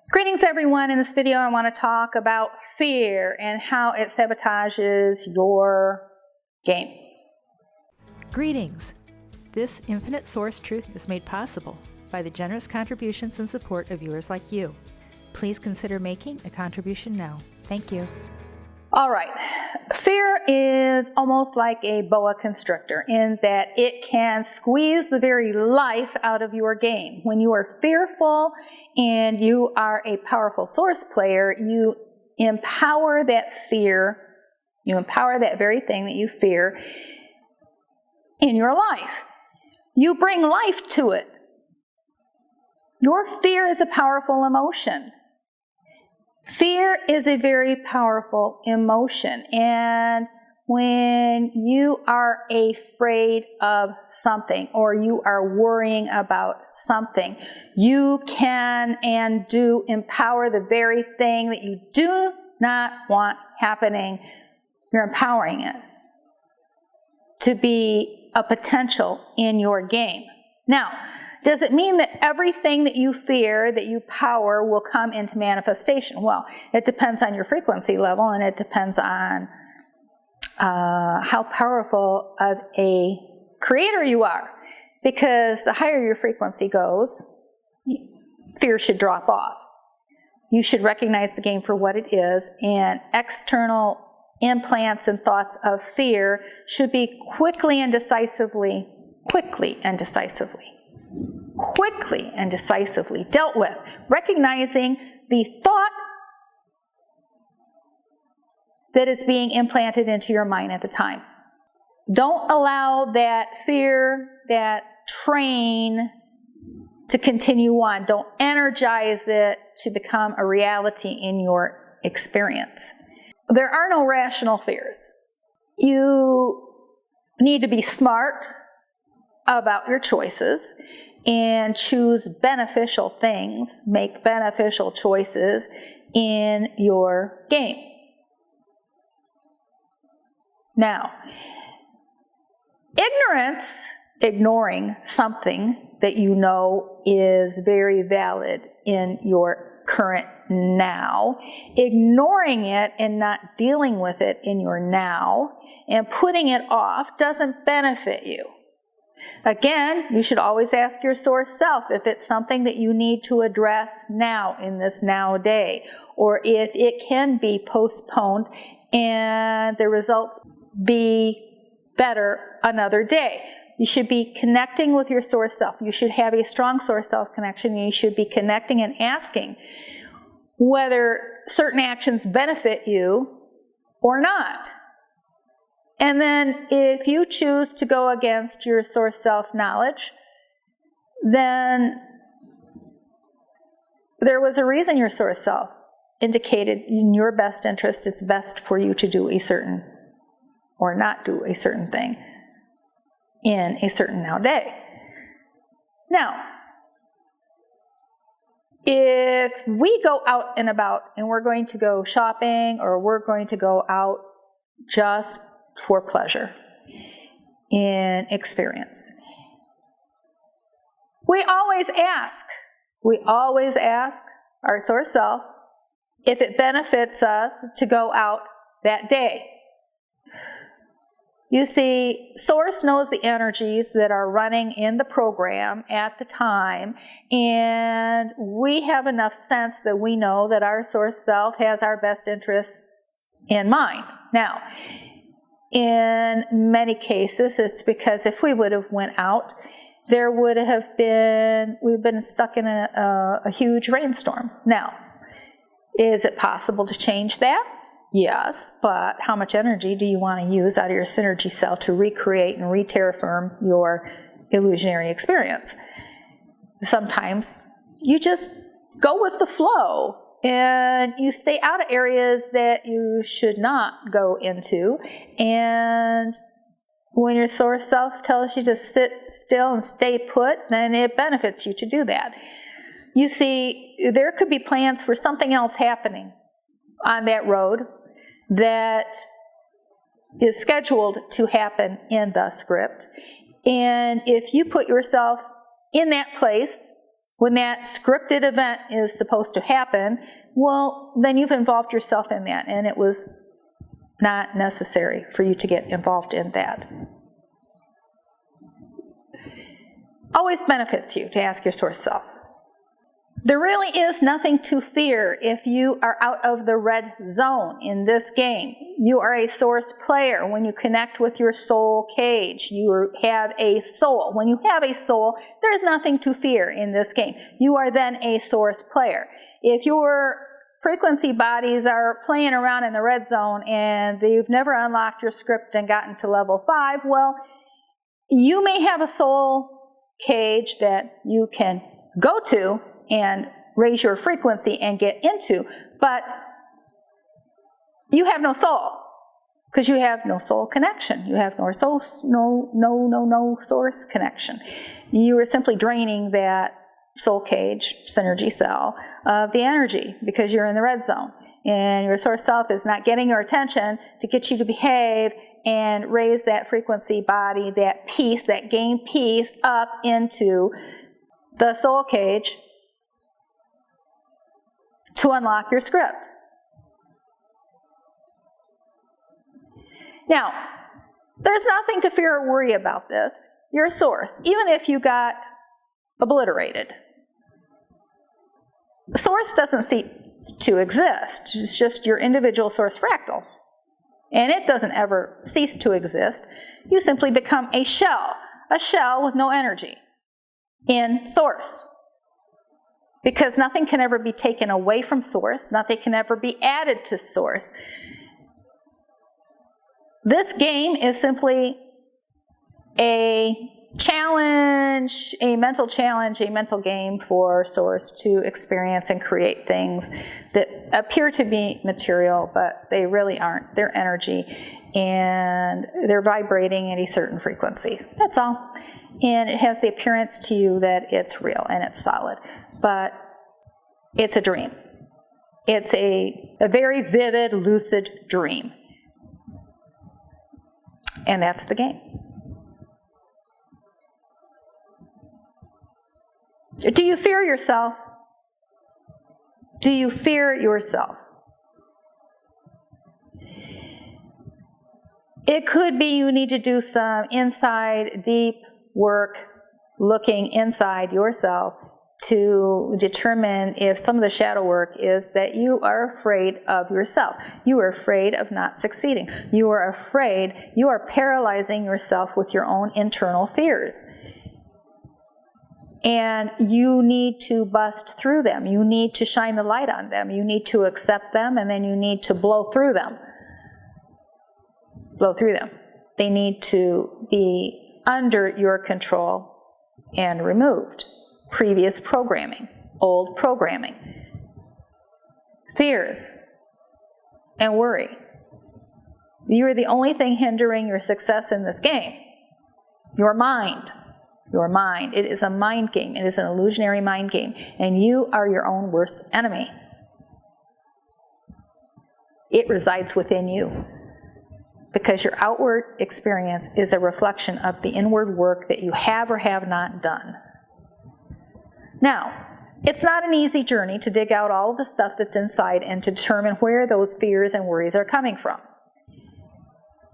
Greetings everyone. In this video I want to talk about fear and how it sabotages your game. Greetings. This infinite source truth is made possible by the generous contributions and support of viewers like you. Please consider making a contribution now. Thank you. All right. Fear is almost like a boa constrictor in that it can squeeze the very life out of your game. When you are fearful and you are a powerful source player, you empower that fear, you empower that very thing that you fear in your life. You bring life to it. Your fear is a powerful emotion. Fear is a very powerful emotion, and when you are afraid of something or you are worrying about something, you can and do empower the very thing that you do not want happening. You're empowering it to be a potential in your game. Now, does it mean that everything that you fear, that you power, will come into manifestation? Well, it depends on your frequency level, and it depends on how powerful of a creator you are. Because the higher your frequency goes, fear should drop off. You should recognize the game for what it is, and external implants and thoughts of fear should be quickly and decisively dealt with, recognizing the thought that is being implanted into your mind at the time. Don't allow that fear, that train, to continue on. Don't energize it to become a reality in your experience. There are no rational fears. You need to be smart about your choices and choose beneficial things, make beneficial choices in your game. Now, ignorance, ignoring something that you know is very valid in your current now, ignoring it and not dealing with it in your now, and putting it off doesn't benefit you. Again, you should always ask your source self if it's something that you need to address now in this now day, or if it can be postponed and the results be better another day. You should be connecting with your source self. You should have a strong source self connection. You should be connecting and asking whether certain actions benefit you or not. And then if you choose to go against your source self knowledge, then there was a reason your source self indicated in your best interest it's best for you to do a certain or not do a certain thing in a certain now day. Now, if we go out and about and we're going to go shopping or we're going to go out just for pleasure in experience, we always ask our source self if it benefits us to go out that day. You see, Source knows the energies that are running in the program at the time, and we have enough sense that we know that our source self has our best interests in mind. Now, in many cases, it's because if we would have went out, we've been stuck in a huge rainstorm. Now, is it possible to change that? Yes, but how much energy do you want to use out of your synergy cell to recreate and re-terraform your illusionary experience? Sometimes you just go with the flow and you stay out of areas that you should not go into, and when your source self tells you to sit still and stay put, then it benefits you to do that. You see, there could be plans for something else happening on that road that is scheduled to happen in the script. And if you put yourself in that place when that scripted event is supposed to happen, well, then you've involved yourself in that, and it was not necessary for you to get involved in that. Always benefits you to ask your source self. There really is nothing to fear if you are out of the red zone in this game. You are a source player. When you connect with your soul cage, you have a soul. When you have a soul, there's nothing to fear in this game. You are then a source player. If your frequency bodies are playing around in the red zone and you've never unlocked your script and gotten to level 5, well, you may have a soul cage that you can go to and raise your frequency and get into, but you have no soul because you have no soul connection. You have no source connection. You are simply draining that soul cage, synergy cell, of the energy because you're in the red zone. And your source self is not getting your attention to get you to behave and raise that frequency body, that peace, that game peace up into the soul cage to unlock your script. Now, there's nothing to fear or worry about this. Your source, even if you got obliterated, the source doesn't cease to exist. It's just your individual source fractal. And it doesn't ever cease to exist. You simply become a shell with no energy in source. Because nothing can ever be taken away from source. Nothing can ever be added to source. This game is simply a challenge, a mental challenge, a mental game for source to experience and create things that appear to be material, but they really aren't. They're energy, and they're vibrating at a certain frequency. That's all. And it has the appearance to you that it's real and it's solid. But it's a dream. It's a very vivid, lucid dream. And that's the game. Do you fear yourself? Do you fear yourself? It could be you need to do some inside, deep work, looking inside yourself to determine if some of the shadow work is that you are afraid of yourself. You are afraid of not succeeding. You are afraid, you are paralyzing yourself with your own internal fears. And you need to bust through them. You need to shine the light on them. You need to accept them, and then you need to blow through them. Blow through them. They need to be under your control and removed. Previous programming, old programming, fears, and worry. You are the only thing hindering your success in this game. Your mind. Your mind. It is a mind game. It is an illusionary mind game. And you are your own worst enemy. It resides within you. Because your outward experience is a reflection of the inward work that you have or have not done. Now, it's not an easy journey to dig out all of the stuff that's inside and to determine where those fears and worries are coming from.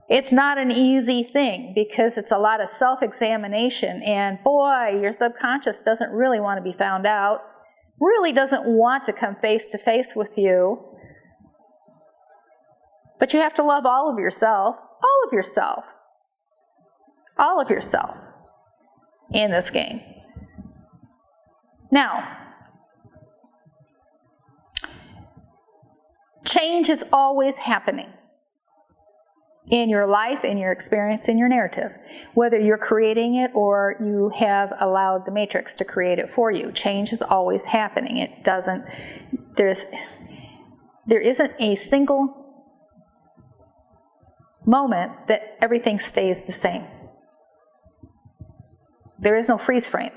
It's not an easy thing because it's a lot of self-examination, and boy, your subconscious doesn't really want to be found out, really doesn't want to come face to face with you. But you have to love all of yourself in this game. Now, change is always happening in your life, in your experience, in your narrative. Whether you're creating it or you have allowed the matrix to create it for you, change is always happening. There isn't a single moment that everything stays the same. There is no freeze frame.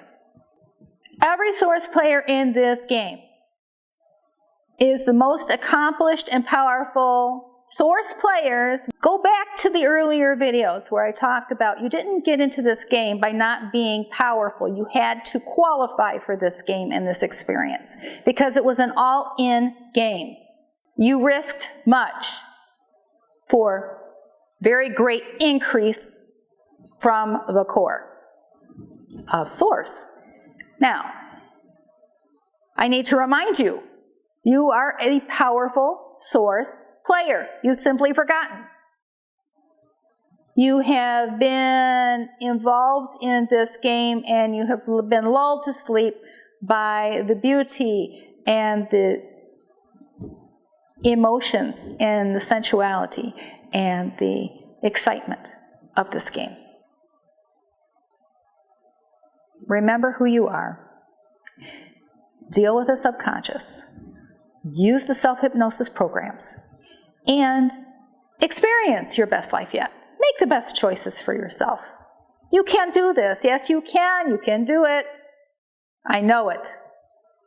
Every source player in this game is the most accomplished and powerful Source players, go back to the earlier videos where I talked about you didn't get into this game by not being powerful. You had to qualify for this game and this experience because it was an all-in game. You risked much for very great increase from the core of Source. Now, I need to remind you, you are a powerful Source player. You've simply forgotten. You have been involved in this game and you have been lulled to sleep by the beauty and the emotions and the sensuality and the excitement of this game. Remember who you are. Deal with the subconscious. Use the self-hypnosis programs. And experience your best life yet. Make the best choices for yourself. You can do this. Yes, you can. You can do it. I know it.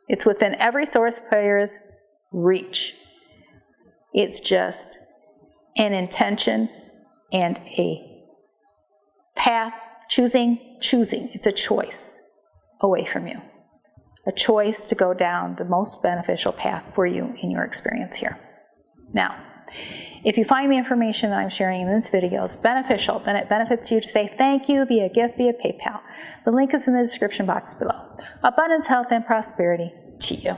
It's within every Source player's reach. It's just an intention and a path, choosing. It's a choice away from you. A choice to go down the most beneficial path for you in your experience here. Now, if you find the information that I'm sharing in this video is beneficial, then it benefits you to say thank you via gift, via PayPal. The link is in the description box below. Abundance, health, and prosperity to you.